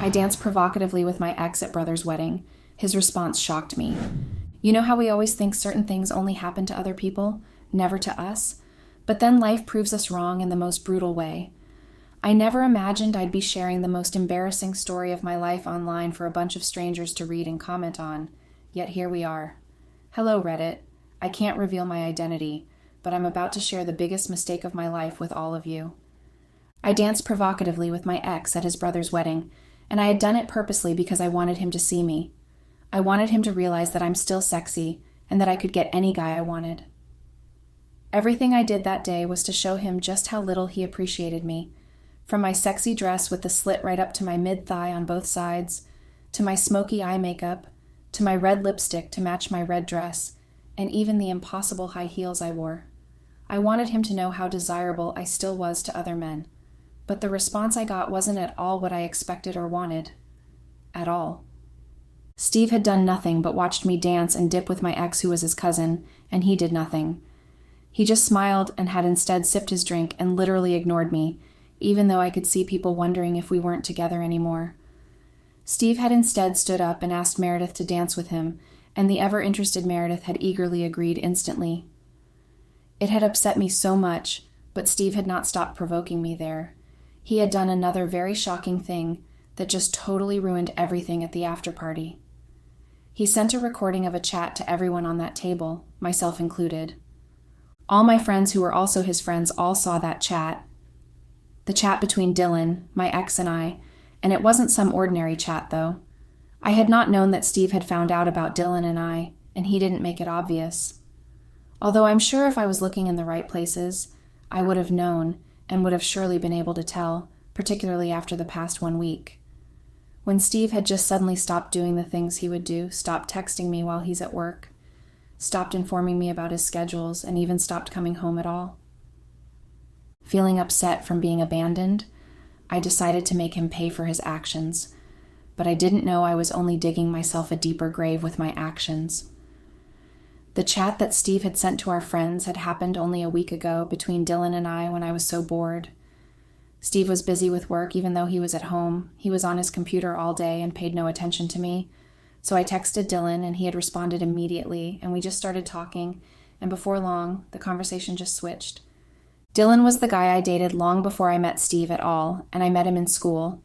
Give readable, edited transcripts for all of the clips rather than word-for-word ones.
I danced provocatively with my ex at brother's wedding. His response shocked me. You know how we always think certain things only happen to other people, never to us? But then life proves us wrong in the most brutal way. I never imagined I'd be sharing the most embarrassing story of my life online for a bunch of strangers to read and comment on. Yet here we are. Hello, Reddit. I can't reveal my identity, but I'm about to share the biggest mistake of my life with all of you. I danced provocatively with my ex at his brother's wedding, and I had done it purposely because I wanted him to see me. I wanted him to realize that I'm still sexy and that I could get any guy I wanted. Everything I did that day was to show him just how little he appreciated me. From my sexy dress with the slit right up to my mid-thigh on both sides, to my smoky eye makeup, to my red lipstick to match my red dress, and even the impossible high heels I wore. I wanted him to know how desirable I still was to other men. But the response I got wasn't at all what I expected or wanted. At all. Steve had done nothing but watched me dance and dip with my ex who was his cousin, and he did nothing. He just smiled and had instead sipped his drink and literally ignored me, even though I could see people wondering if we weren't together anymore. Steve had instead stood up and asked Meredith to dance with him, and the ever-interested Meredith had eagerly agreed instantly. It had upset me so much, but Steve had not stopped provoking me there. He had done another very shocking thing that just totally ruined everything at the after-party. He sent a recording of a chat to everyone on that table, myself included. All my friends who were also his friends all saw that chat. The chat between Dylan, my ex, and it wasn't some ordinary chat, though. I had not known that Steve had found out about Dylan and he didn't make it obvious. Although I'm sure if I was looking in the right places, I would have known and would have surely been able to tell, particularly after the past 1 week. When Steve had just suddenly stopped doing the things he would do, stopped texting me while he's at work, stopped informing me about his schedules, and even stopped coming home at all. Feeling upset from being abandoned, I decided to make him pay for his actions, but I didn't know I was only digging myself a deeper grave with my actions. The chat that Steve had sent to our friends had happened only a week ago between Dylan and I when I was so bored. Steve was busy with work even though he was at home. He was on his computer all day and paid no attention to me. So I texted Dylan and he had responded immediately, and we just started talking, and before long, the conversation just switched. Dylan was the guy I dated long before I met Steve at all, and I met him in school.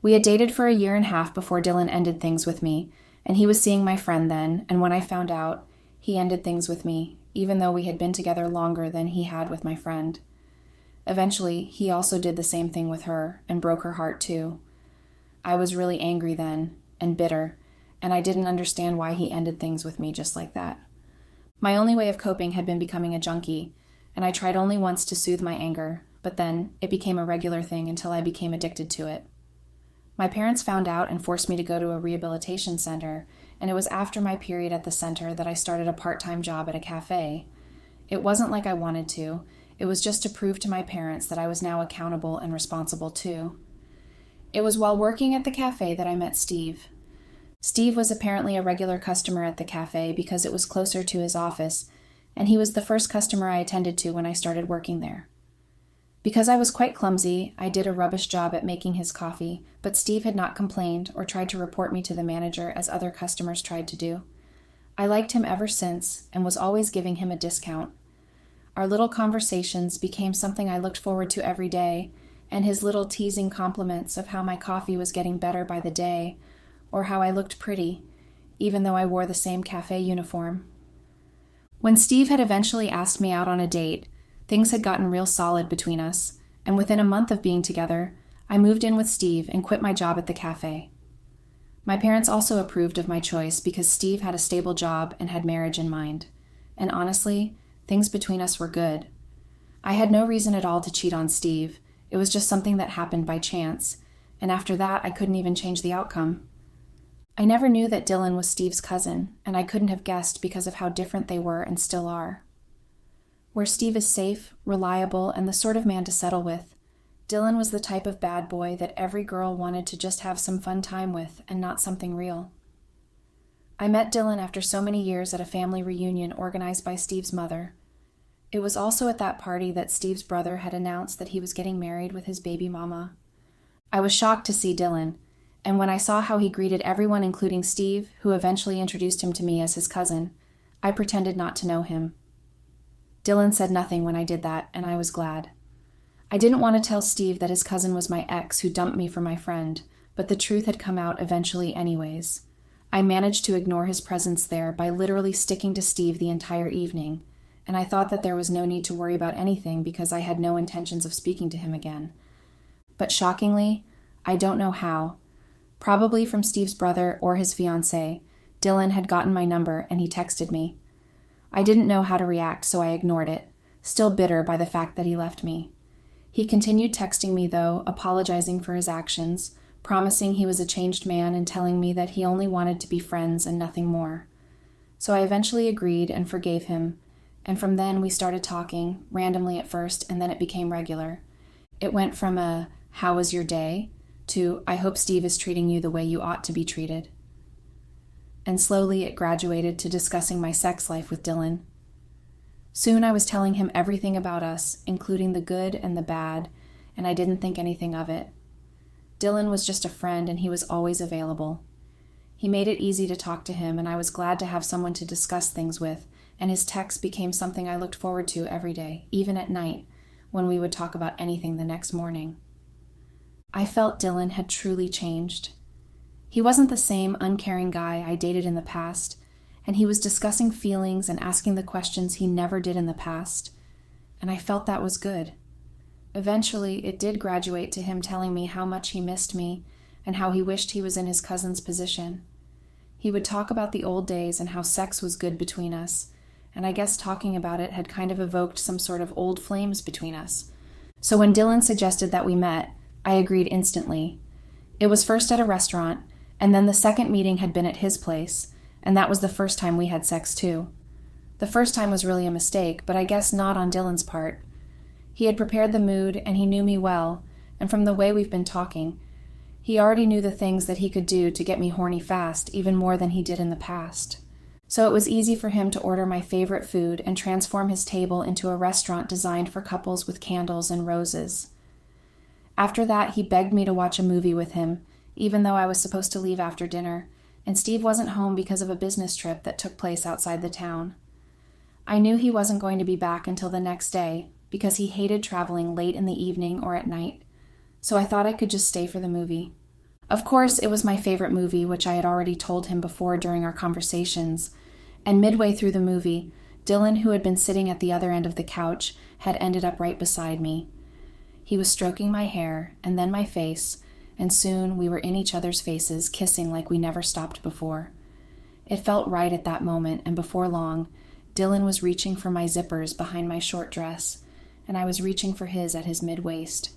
We had dated for a year and a half before Dylan ended things with me, and he was seeing my friend then, and when I found out, he ended things with me, even though we had been together longer than he had with my friend. Eventually, he also did the same thing with her, and broke her heart too. I was really angry then, and bitter, and I didn't understand why he ended things with me just like that. My only way of coping had been becoming a junkie, and I tried only once to soothe my anger, but then it became a regular thing until I became addicted to it. My parents found out and forced me to go to a rehabilitation center, and it was after my period at the center that I started a part-time job at a cafe. It wasn't like I wanted to. It was just to prove to my parents that I was now accountable and responsible too. It was while working at the cafe that I met Steve. Steve was apparently a regular customer at the cafe because it was closer to his office, and he was the first customer I attended to when I started working there. Because I was quite clumsy, I did a rubbish job at making his coffee, but Steve had not complained or tried to report me to the manager as other customers tried to do. I liked him ever since and was always giving him a discount. Our little conversations became something I looked forward to every day, and his little teasing compliments of how my coffee was getting better by the day, or how I looked pretty, even though I wore the same cafe uniform. When Steve had eventually asked me out on a date, things had gotten real solid between us, and within a month of being together, I moved in with Steve and quit my job at the cafe. My parents also approved of my choice because Steve had a stable job and had marriage in mind, and honestly, things between us were good. I had no reason at all to cheat on Steve. It was just something that happened by chance, and after that, I couldn't even change the outcome. I never knew that Dylan was Steve's cousin, and I couldn't have guessed because of how different they were and still are. Where Steve is safe, reliable, and the sort of man to settle with, Dylan was the type of bad boy that every girl wanted to just have some fun time with and not something real. I met Dylan after so many years at a family reunion organized by Steve's mother. It was also at that party that Steve's brother had announced that he was getting married with his baby mama. I was shocked to see Dylan, And when I saw how he greeted everyone, including Steve, who eventually introduced him to me as his cousin, I pretended not to know him. Dylan said nothing when I did that, and I was glad. I didn't want to tell Steve that his cousin was my ex who dumped me for my friend, but the truth had come out eventually anyways. I managed to ignore his presence there by literally sticking to Steve the entire evening, and I thought that there was no need to worry about anything because I had no intentions of speaking to him again. But shockingly, I don't know how, probably from Steve's brother or his fiancée, Dylan had gotten my number and he texted me. I didn't know how to react, so I ignored it, still bitter by the fact that he left me. He continued texting me, though, apologizing for his actions, promising he was a changed man and telling me that he only wanted to be friends and nothing more. So I eventually agreed and forgave him, and from then we started talking, randomly at first, and then it became regular. It went from a, "How was your day?" to, "I hope Steve is treating you the way you ought to be treated." And slowly it graduated to discussing my sex life with Dylan. Soon I was telling him everything about us, including the good and the bad, and I didn't think anything of it. Dylan was just a friend, and he was always available. He made it easy to talk to him, and I was glad to have someone to discuss things with, and his texts became something I looked forward to every day, even at night, when we would talk about anything the next morning. I felt Dylan had truly changed. He wasn't the same uncaring guy I dated in the past, and he was discussing feelings and asking the questions he never did in the past, and I felt that was good. Eventually, it did graduate to him telling me how much he missed me and how he wished he was in his cousin's position. He would talk about the old days and how sex was good between us, and I guess talking about it had kind of evoked some sort of old flames between us. So when Dylan suggested that we met, I agreed instantly. It was first at a restaurant, and then the second meeting had been at his place, and that was the first time we had sex too. The first time was really a mistake, but I guess not on Dylan's part. He had prepared the mood, and he knew me well, and from the way we've been talking, he already knew the things that he could do to get me horny fast, even more than he did in the past. So it was easy for him to order my favorite food and transform his table into a restaurant designed for couples with candles and roses. After that, he begged me to watch a movie with him, even though I was supposed to leave after dinner, and Steve wasn't home because of a business trip that took place outside the town. I knew he wasn't going to be back until the next day, because he hated traveling late in the evening or at night, so I thought I could just stay for the movie. Of course, it was my favorite movie, which I had already told him before during our conversations, and midway through the movie, Dylan, who had been sitting at the other end of the couch, had ended up right beside me. He was stroking my hair, and then my face, and soon we were in each other's faces, kissing like we never stopped before. It felt right at that moment, and before long, Dylan was reaching for my zippers behind my short dress, and I was reaching for his at his mid-waist.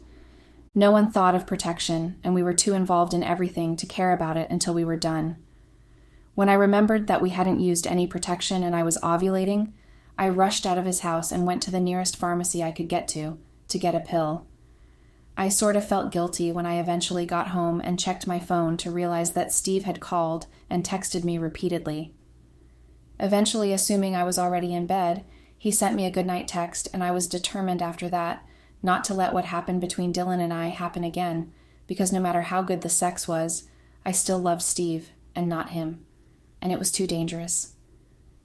No one thought of protection, and we were too involved in everything to care about it until we were done. When I remembered that we hadn't used any protection and I was ovulating, I rushed out of his house and went to the nearest pharmacy I could get to get a pill. I sort of felt guilty when I eventually got home and checked my phone to realize that Steve had called and texted me repeatedly. Eventually, assuming I was already in bed, he sent me a goodnight text, and I was determined after that not to let what happened between Dylan and I happen again, because no matter how good the sex was, I still loved Steve and not him, and it was too dangerous.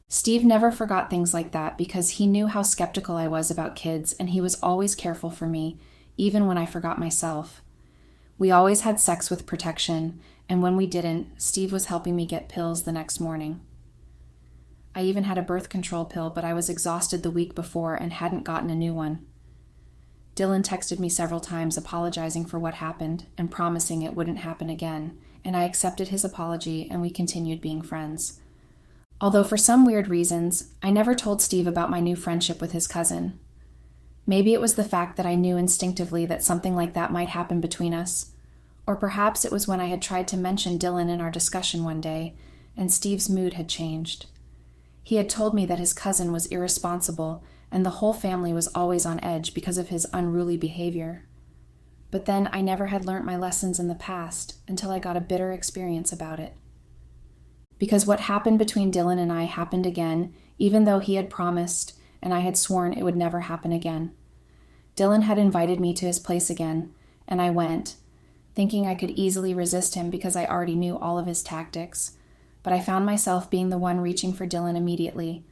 Steve never forgot things like that because he knew how skeptical I was about kids, and he was always careful for me, even when I forgot myself. We always had sex with protection, and when we didn't, Steve was helping me get pills the next morning. I even had a birth control pill, but I was exhausted the week before and hadn't gotten a new one. Dylan texted me several times apologizing for what happened and promising it wouldn't happen again, and I accepted his apology and we continued being friends. Although for some weird reasons, I never told Steve about my new friendship with his cousin. Maybe it was the fact that I knew instinctively that something like that might happen between us, or perhaps it was when I had tried to mention Dylan in our discussion one day, and Steve's mood had changed. He had told me that his cousin was irresponsible and the whole family was always on edge because of his unruly behavior. But then I never had learnt my lessons in the past until I got a bitter experience about it. Because what happened between Dylan and I happened again, even though he had promised and I had sworn it would never happen again. Dylan had invited me to his place again, and I went, thinking I could easily resist him because I already knew all of his tactics. But I found myself being the one reaching for Dylan immediately.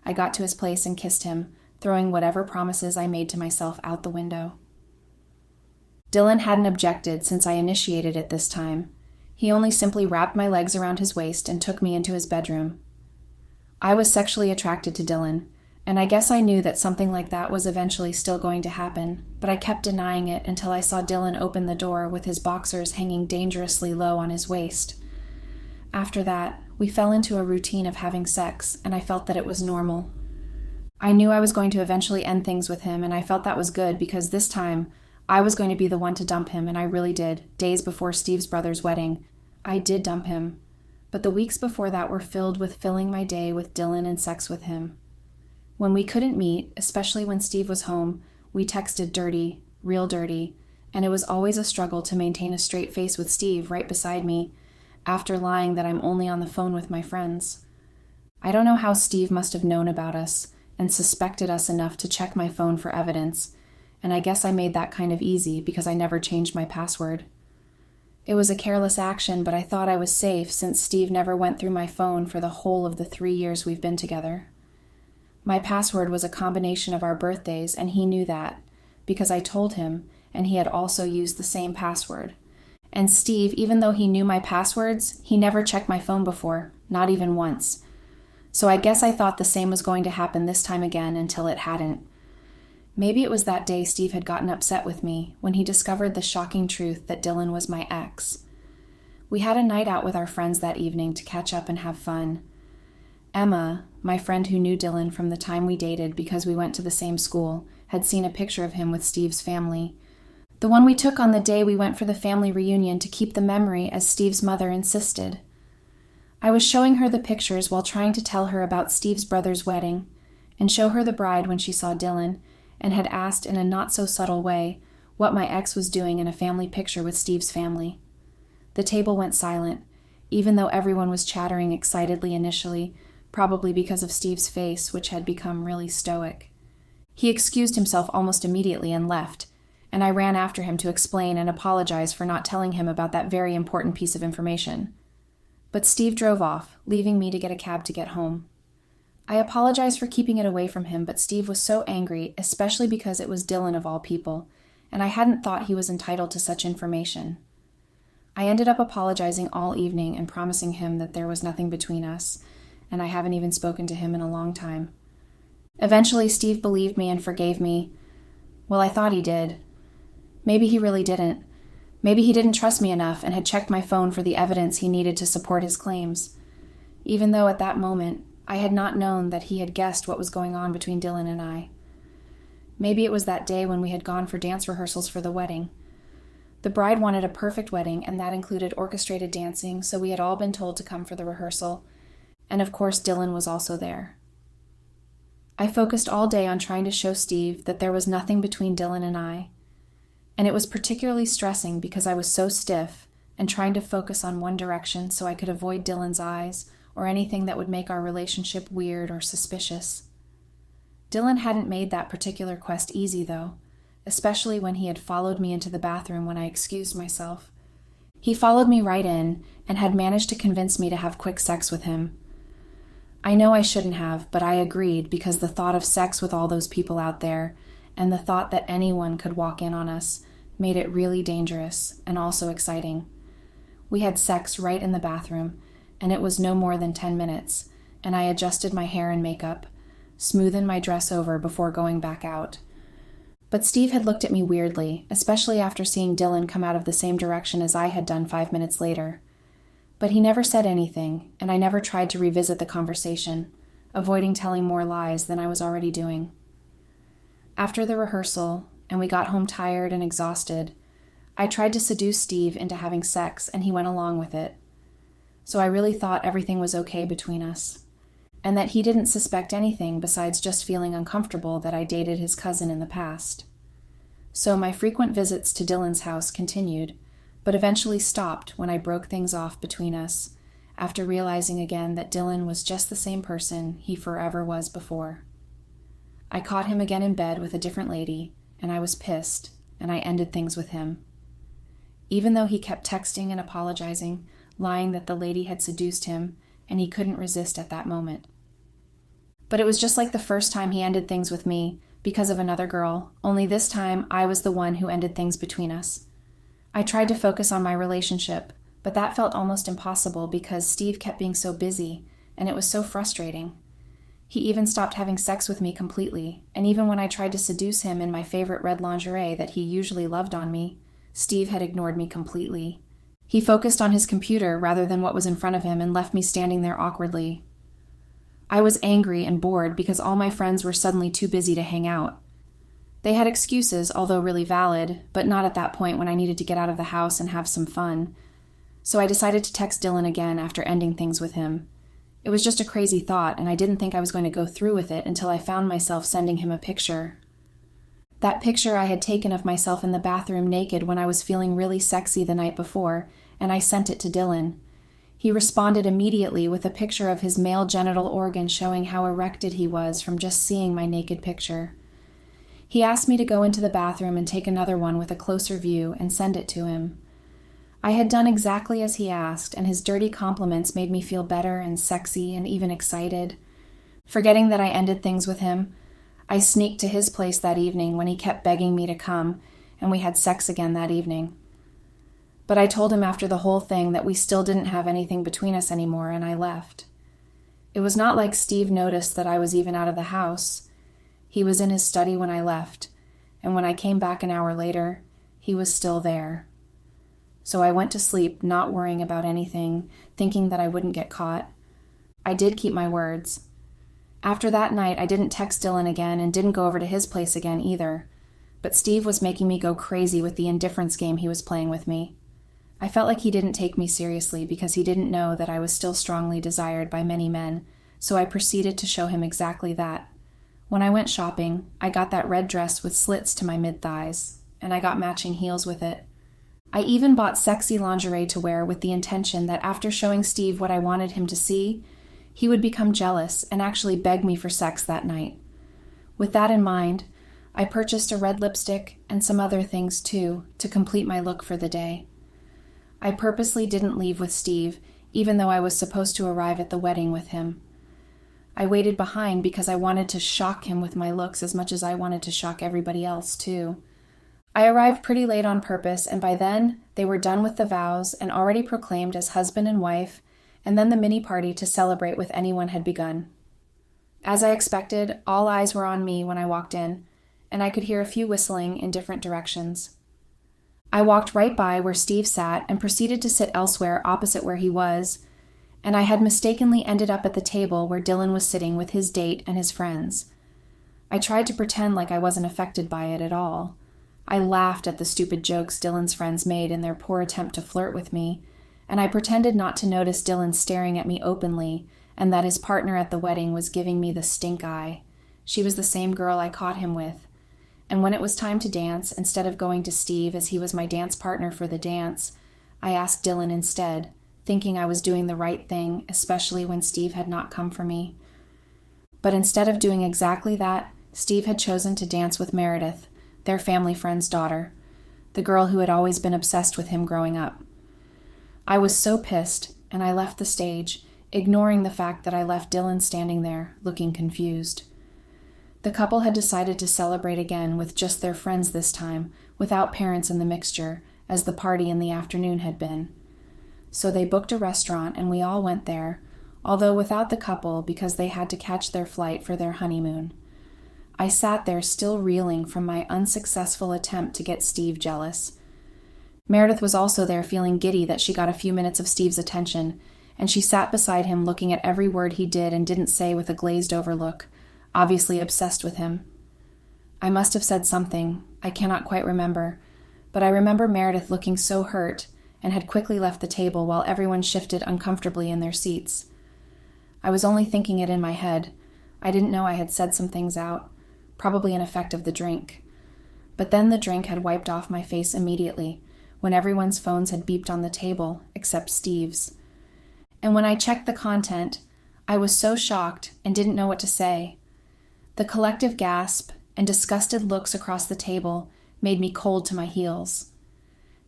I got to his place and kissed him, throwing whatever promises I made to myself out the window. Dylan hadn't objected since I initiated it this time. He only simply wrapped my legs around his waist and took me into his bedroom. I was sexually attracted to Dylan, and I guess I knew that something like that was eventually still going to happen, but I kept denying it until I saw Dylan open the door with his boxers hanging dangerously low on his waist. After that, we fell into a routine of having sex, and I felt that it was normal. I knew I was going to eventually end things with him, and I felt that was good because this time, I was going to be the one to dump him, and I really did, days before Steve's brother's wedding. I did dump him, but the weeks before that were filled with filling my day with Dylan and sex with him. When we couldn't meet, especially when Steve was home, we texted dirty, real dirty, and it was always a struggle to maintain a straight face with Steve right beside me, after lying that I'm only on the phone with my friends. I don't know how Steve must have known about us and suspected us enough to check my phone for evidence, and I guess I made that kind of easy because I never changed my password. It was a careless action, but I thought I was safe since Steve never went through my phone for the whole of the 3 years we've been together. My password was a combination of our birthdays, and he knew that, because I told him, and he had also used the same password. And Steve, even though he knew my passwords, he never checked my phone before, not even once. So I guess I thought the same was going to happen this time again until it hadn't. Maybe it was that day Steve had gotten upset with me when he discovered the shocking truth that Dylan was my ex. We had a night out with our friends that evening to catch up and have fun. Emma, my friend who knew Dylan from the time we dated because we went to the same school, had seen a picture of him with Steve's family. The one we took on the day we went for the family reunion to keep the memory as Steve's mother insisted. I was showing her the pictures while trying to tell her about Steve's brother's wedding and show her the bride when she saw Dylan, and had asked in a not-so-subtle way what my ex was doing in a family picture with Steve's family. The table went silent, even though everyone was chattering excitedly initially, probably because of Steve's face, which had become really stoic. He excused himself almost immediately and left, and I ran after him to explain and apologize for not telling him about that very important piece of information. But Steve drove off, leaving me to get a cab to get home. I apologized for keeping it away from him, but Steve was so angry, especially because it was Dylan of all people, and I hadn't thought he was entitled to such information. I ended up apologizing all evening and promising him that there was nothing between us, and I haven't even spoken to him in a long time. Eventually, Steve believed me and forgave me. Well, I thought he did. Maybe he really didn't. Maybe he didn't trust me enough and had checked my phone for the evidence he needed to support his claims, even though at that moment, I had not known that he had guessed what was going on between Dylan and I. Maybe it was that day when we had gone for dance rehearsals for the wedding. The bride wanted a perfect wedding, and that included orchestrated dancing, so we had all been told to come for the rehearsal. And of course, Dylan was also there. I focused all day on trying to show Steve that there was nothing between Dylan and I. And it was particularly stressing because I was so stiff and trying to focus on one direction so I could avoid Dylan's eyes or anything that would make our relationship weird or suspicious. Dylan hadn't made that particular quest easy, though, especially when he had followed me into the bathroom when I excused myself. He followed me right in and had managed to convince me to have quick sex with him. I know I shouldn't have, but I agreed because the thought of sex with all those people out there and the thought that anyone could walk in on us made it really dangerous and also exciting. We had sex right in the bathroom, and it was no more than 10 minutes, and I adjusted my hair and makeup, smoothened my dress over before going back out. But Steve had looked at me weirdly, especially after seeing Dylan come out of the same direction as I had done 5 minutes later. But he never said anything, and I never tried to revisit the conversation, avoiding telling more lies than I was already doing. After the rehearsal, and we got home tired and exhausted, I tried to seduce Steve into having sex, and he went along with it. So I really thought everything was okay between us, and that he didn't suspect anything besides just feeling uncomfortable that I dated his cousin in the past. So my frequent visits to Dylan's house continued, but eventually stopped when I broke things off between us, after realizing again that Dylan was just the same person he forever was before. I caught him again in bed with a different lady, and I was pissed, and I ended things with him. even though he kept texting and apologizing, lying that the lady had seduced him, and he couldn't resist at that moment. But it was just like the first time he ended things with me, because of another girl, only this time I was the one who ended things between us. I tried to focus on my relationship, but that felt almost impossible because Steve kept being so busy, and it was so frustrating. He even stopped having sex with me completely, and even when I tried to seduce him in my favorite red lingerie that he usually loved on me, Steve had ignored me completely. He focused on his computer rather than what was in front of him and left me standing there awkwardly. I was angry and bored because all my friends were suddenly too busy to hang out. They had excuses, although really valid, but not at that point when I needed to get out of the house and have some fun. So I decided to text Dylan again after ending things with him. It was just a crazy thought, and I didn't think I was going to go through with it until I found myself sending him a picture. That picture I had taken of myself in the bathroom naked when I was feeling really sexy the night before, and I sent it to Dylan. He responded immediately with a picture of his male genital organ showing how erected he was from just seeing my naked picture. He asked me to go into the bathroom and take another one with a closer view and send it to him. I had done exactly as he asked, and his dirty compliments made me feel better and sexy and even excited. Forgetting that I ended things with him, I sneaked to his place that evening when he kept begging me to come, and we had sex again that evening. But I told him after the whole thing that we still didn't have anything between us anymore, and I left. It was not like Steve noticed that I was even out of the house. He was in his study when I left, and when I came back an hour later, he was still there. So I went to sleep, not worrying about anything, thinking that I wouldn't get caught. I did keep my words. After that night, I didn't text Dylan again and didn't go over to his place again either. But Steve was making me go crazy with the indifference game he was playing with me. I felt like he didn't take me seriously because he didn't know that I was still strongly desired by many men, so I proceeded to show him exactly that. When I went shopping, I got that red dress with slits to my mid-thighs, and I got matching heels with it. I even bought sexy lingerie to wear with the intention that after showing Steve what I wanted him to see, he would become jealous and actually beg me for sex that night. With that in mind, I purchased a red lipstick and some other things too to complete my look for the day. I purposely didn't leave with Steve, even though I was supposed to arrive at the wedding with him. I waited behind because I wanted to shock him with my looks as much as I wanted to shock everybody else too. I arrived pretty late on purpose, and by then, they were done with the vows and already proclaimed as husband and wife, and then the mini-party to celebrate with anyone had begun. As I expected, all eyes were on me when I walked in, and I could hear a few whistling in different directions. I walked right by where Steve sat and proceeded to sit elsewhere opposite where he was, and I had mistakenly ended up at the table where Dylan was sitting with his date and his friends. I tried to pretend like I wasn't affected by it at all. I laughed at the stupid jokes Dylan's friends made in their poor attempt to flirt with me, and I pretended not to notice Dylan staring at me openly and that his partner at the wedding was giving me the stink eye. She was the same girl I caught him with. And when it was time to dance, instead of going to Steve as he was my dance partner for the dance, I asked Dylan instead, thinking I was doing the right thing, especially when Steve had not come for me. But instead of doing exactly that, Steve had chosen to dance with Meredith, their family friend's daughter, the girl who had always been obsessed with him growing up. I was so pissed, and I left the stage, ignoring the fact that I left Dylan standing there, looking confused. The couple had decided to celebrate again with just their friends this time, without parents in the mixture, as the party in the afternoon had been. So they booked a restaurant and we all went there, although without the couple because they had to catch their flight for their honeymoon. I sat there still reeling from my unsuccessful attempt to get Steve jealous. Meredith was also there feeling giddy that she got a few minutes of Steve's attention, and she sat beside him looking at every word he did and didn't say with a glazed-over look, obviously obsessed with him. I must have said something, I cannot quite remember, but I remember Meredith looking so hurt and had quickly left the table while everyone shifted uncomfortably in their seats. I was only thinking it in my head. I didn't know I had said some things out. Probably an effect of the drink. But then the drink had wiped off my face immediately, when everyone's phones had beeped on the table, except Steve's. And when I checked the content, I was so shocked and didn't know what to say. The collective gasp and disgusted looks across the table made me cold to my heels.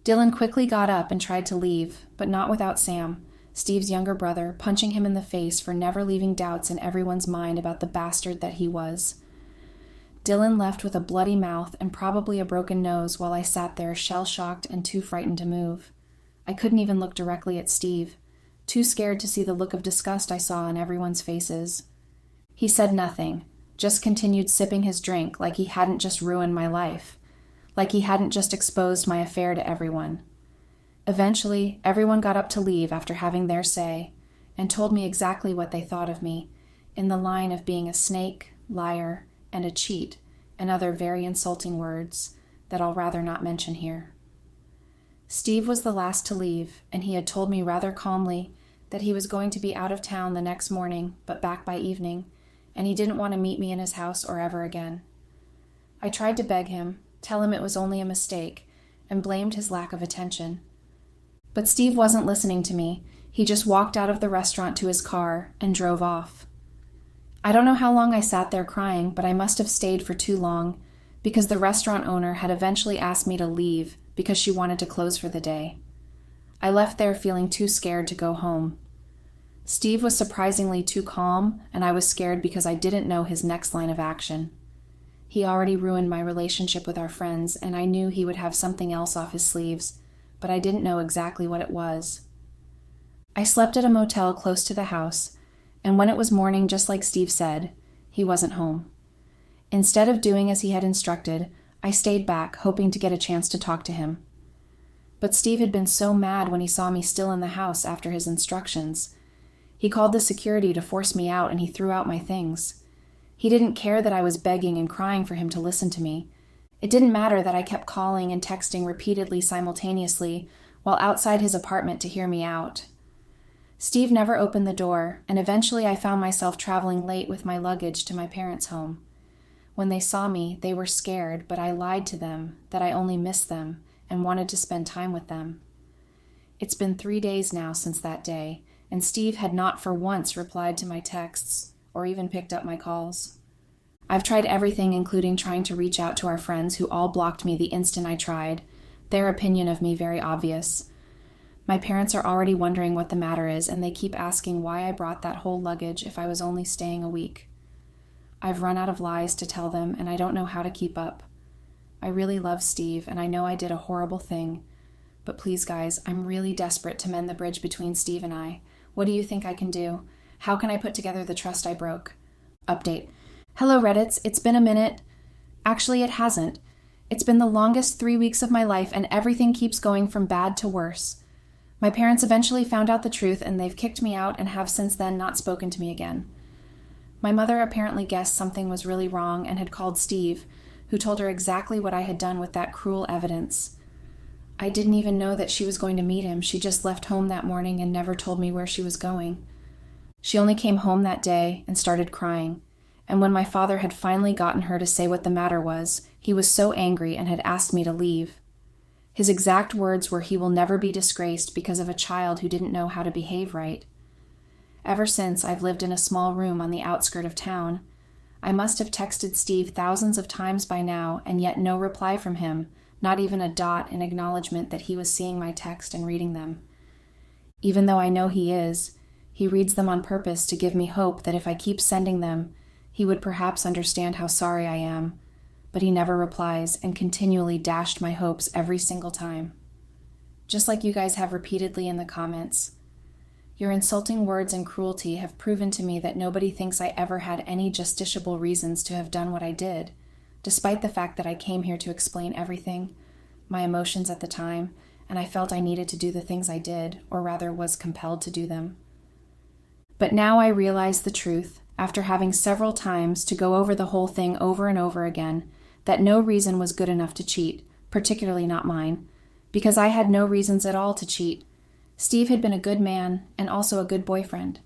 Dylan quickly got up and tried to leave, but not without Sam, Steve's younger brother, punching him in the face for never leaving doubts in everyone's mind about the bastard that he was. Dylan left with a bloody mouth and probably a broken nose while I sat there shell-shocked and too frightened to move. I couldn't even look directly at Steve, too scared to see the look of disgust I saw on everyone's faces. He said nothing, just continued sipping his drink like he hadn't just ruined my life, like he hadn't just exposed my affair to everyone. Eventually, everyone got up to leave after having their say, and told me exactly what they thought of me, in the line of being a snake, liar, and a cheat, and other very insulting words that I'll rather not mention here. Steve was the last to leave, and he had told me rather calmly that he was going to be out of town the next morning, but back by evening, and he didn't want to meet me in his house or ever again. I tried to beg him, tell him it was only a mistake, and blamed his lack of attention. But Steve wasn't listening to me. He just walked out of the restaurant to his car and drove off. I don't know how long I sat there crying, but I must have stayed for too long, because the restaurant owner had eventually asked me to leave because she wanted to close for the day. I left there feeling too scared to go home. Steve was surprisingly too calm, and I was scared because I didn't know his next line of action. He already ruined my relationship with our friends, and I knew he would have something else off his sleeves, but I didn't know exactly what it was. I slept at a motel close to the house, and when it was morning, just like Steve said, he wasn't home. Instead of doing as he had instructed, I stayed back, hoping to get a chance to talk to him. But Steve had been so mad when he saw me still in the house after his instructions. He called the security to force me out, and he threw out my things. He didn't care that I was begging and crying for him to listen to me. It didn't matter that I kept calling and texting repeatedly simultaneously while outside his apartment to hear me out. Steve never opened the door, and eventually I found myself traveling late with my luggage to my parents' home. When they saw me, they were scared, but I lied to them that I only missed them and wanted to spend time with them. It's been 3 days now since that day, and Steve had not for once replied to my texts or even picked up my calls. I've tried everything, including trying to reach out to our friends who all blocked me the instant I tried, their opinion of me very obvious. My parents are already wondering what the matter is, and they keep asking why I brought that whole luggage if I was only staying a week. I've run out of lies to tell them, and I don't know how to keep up. I really love Steve, and I know I did a horrible thing. But please, guys, I'm really desperate to mend the bridge between Steve and I. What do you think I can do? How can I put together the trust I broke? Update. Hello, Reddits. It's been a minute. Actually, it hasn't. It's been the longest 3 weeks of my life, and everything keeps going from bad to worse. My parents eventually found out the truth, and they've kicked me out and have since then not spoken to me again. My mother apparently guessed something was really wrong and had called Steve, who told her exactly what I had done with that cruel evidence. I didn't even know that she was going to meet him. She just left home that morning and never told me where she was going. She only came home that day and started crying, and when my father had finally gotten her to say what the matter was, he was so angry and had asked me to leave. His exact words were, "He will never be disgraced because of a child who didn't know how to behave right." Ever since, I've lived in a small room on the outskirt of town. I must have texted Steve thousands of times by now, and yet no reply from him, not even a dot in acknowledgement that he was seeing my text and reading them. Even though I know he is, he reads them on purpose to give me hope that if I keep sending them, he would perhaps understand how sorry I am, but he never replies and continually dashed my hopes every single time. Just like you guys have repeatedly in the comments. Your insulting words and cruelty have proven to me that nobody thinks I ever had any justiciable reasons to have done what I did, despite the fact that I came here to explain everything, my emotions at the time, and I felt I needed to do the things I did, or rather was compelled to do them. But now I realize the truth, after having several times to go over the whole thing over and over again, that no reason was good enough to cheat, particularly not mine, because I had no reasons at all to cheat. Steve had been a good man and also a good boyfriend.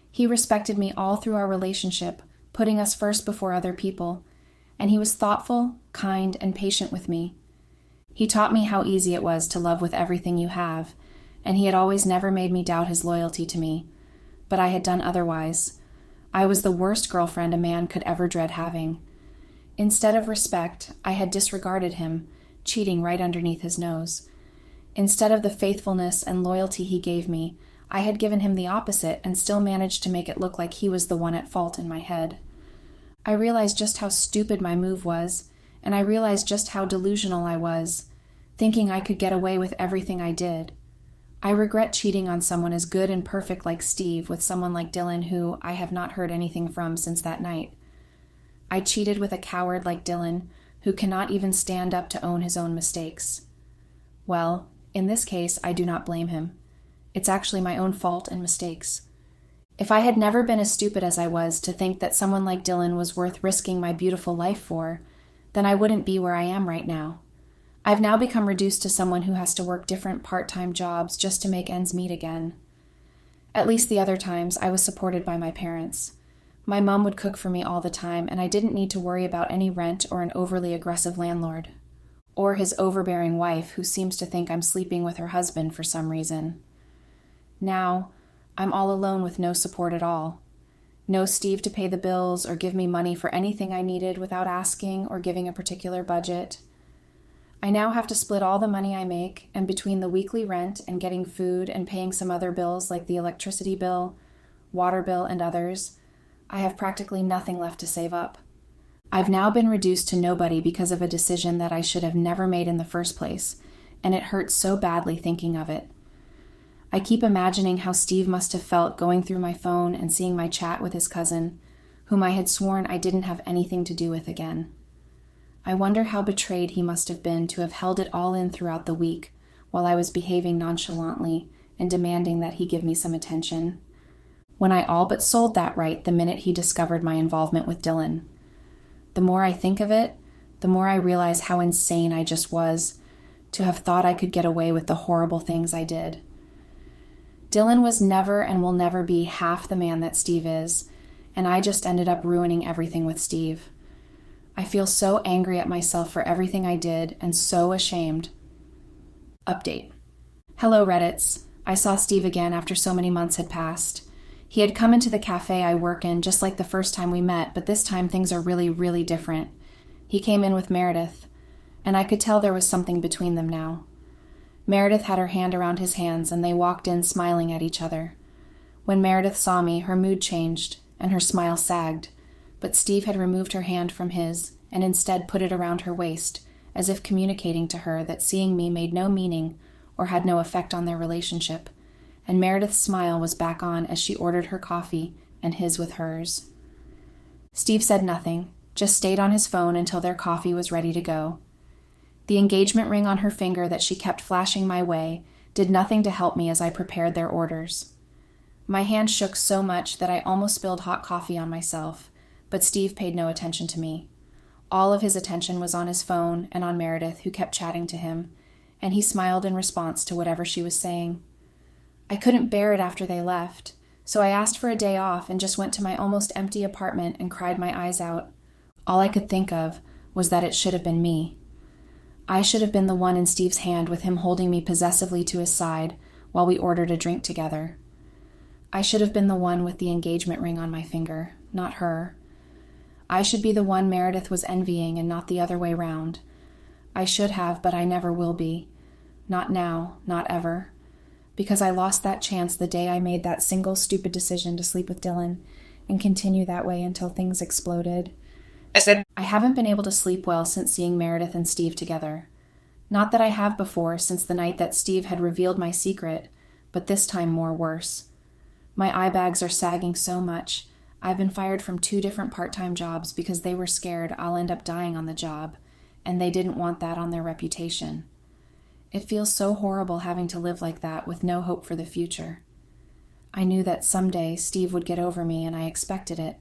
He respected me all through our relationship, putting us first before other people, and he was thoughtful, kind, and patient with me. He taught me how easy it was to love with everything you have, and he had always never made me doubt his loyalty to me. But I had done otherwise. I was the worst girlfriend a man could ever dread having. Instead of respect, I had disregarded him, cheating right underneath his nose. Instead of the faithfulness and loyalty he gave me, I had given him the opposite and still managed to make it look like he was the one at fault in my head. I realized just how stupid my move was, and I realized just how delusional I was, thinking I could get away with everything I did. I regret cheating on someone as good and perfect like Steve with someone like Dylan who I have not heard anything from since that night. I cheated with a coward like Dylan who cannot even stand up to own his own mistakes. Well, in this case, I do not blame him. It's actually my own fault and mistakes. If I had never been as stupid as I was to think that someone like Dylan was worth risking my beautiful life for, then I wouldn't be where I am right now. I've now become reduced to someone who has to work different part-time jobs just to make ends meet again. At least the other times, I was supported by my parents. My mom would cook for me all the time, and I didn't need to worry about any rent or an overly aggressive landlord. Or his overbearing wife, who seems to think I'm sleeping with her husband for some reason. Now, I'm all alone with no support at all. No Steve to pay the bills or give me money for anything I needed without asking or giving a particular budget. I now have to split all the money I make, and between the weekly rent and getting food and paying some other bills like the electricity bill, water bill, and others, I have practically nothing left to save up. I've now been reduced to nobody because of a decision that I should have never made in the first place, and it hurts so badly thinking of it. I keep imagining how Steve must have felt going through my phone and seeing my chat with his cousin, whom I had sworn I didn't have anything to do with again. I wonder how betrayed he must have been to have held it all in throughout the week while I was behaving nonchalantly and demanding that he give me some attention, when I all but sold that right the minute he discovered my involvement with Dylan. The more I think of it, the more I realize how insane I just was to have thought I could get away with the horrible things I did. Dylan was never and will never be half the man that Steve is, and I just ended up ruining everything with Steve. I feel so angry at myself for everything I did and so ashamed. Update. Hello, Reddits. I saw Steve again after so many months had passed. He had come into the cafe I work in just like the first time we met, but this time things are really, really different. He came in with Meredith, and I could tell there was something between them now. Meredith had her hand around his hands, and they walked in smiling at each other. When Meredith saw me, her mood changed, and her smile sagged, but Steve had removed her hand from his and instead put it around her waist, as if communicating to her that seeing me made no meaning or had no effect on their relationship, and Meredith's smile was back on as she ordered her coffee and his with hers. Steve said nothing, just stayed on his phone until their coffee was ready to go. The engagement ring on her finger that she kept flashing my way did nothing to help me as I prepared their orders. My hand shook so much that I almost spilled hot coffee on myself, but Steve paid no attention to me. All of his attention was on his phone and on Meredith, who kept chatting to him, and he smiled in response to whatever she was saying. I couldn't bear it after they left, so I asked for a day off and just went to my almost empty apartment and cried my eyes out. All I could think of was that it should have been me. I should have been the one in Steve's hand with him holding me possessively to his side while we ordered a drink together. I should have been the one with the engagement ring on my finger, not her. I should be the one Meredith was envying and not the other way round. I should have, but I never will be. Not now, not ever. Because I lost that chance the day I made that single stupid decision to sleep with Dylan and continue that way until things exploded. I haven't been able to sleep well since seeing Meredith and Steve together. Not that I have before since the night that Steve had revealed my secret, but this time more worse. My eye bags are sagging so much. I've been fired from 2 different part-time jobs because they were scared I'll end up dying on the job, and they didn't want that on their reputation. It feels so horrible having to live like that with no hope for the future. I knew that someday Steve would get over me, and I expected it,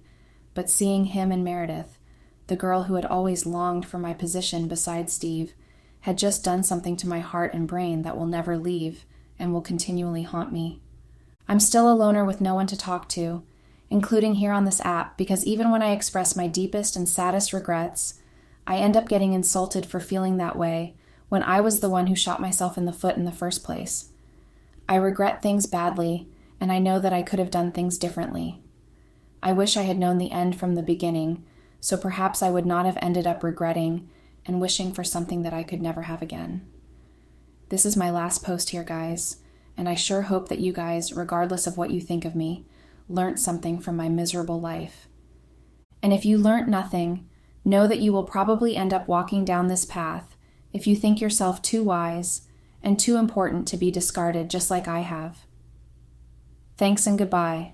but seeing him and Meredith, the girl who had always longed for my position beside Steve, had just done something to my heart and brain that will never leave and will continually haunt me. I'm still a loner with no one to talk to, including here on this app, because even when I express my deepest and saddest regrets, I end up getting insulted for feeling that way when I was the one who shot myself in the foot in the first place. I regret things badly, and I know that I could have done things differently. I wish I had known the end from the beginning, so perhaps I would not have ended up regretting and wishing for something that I could never have again. This is my last post here, guys, and I sure hope that you guys, regardless of what you think of me, learned something from my miserable life. And if you learned nothing, know that you will probably end up walking down this path if you think yourself too wise and too important to be discarded just like I have. Thanks and goodbye.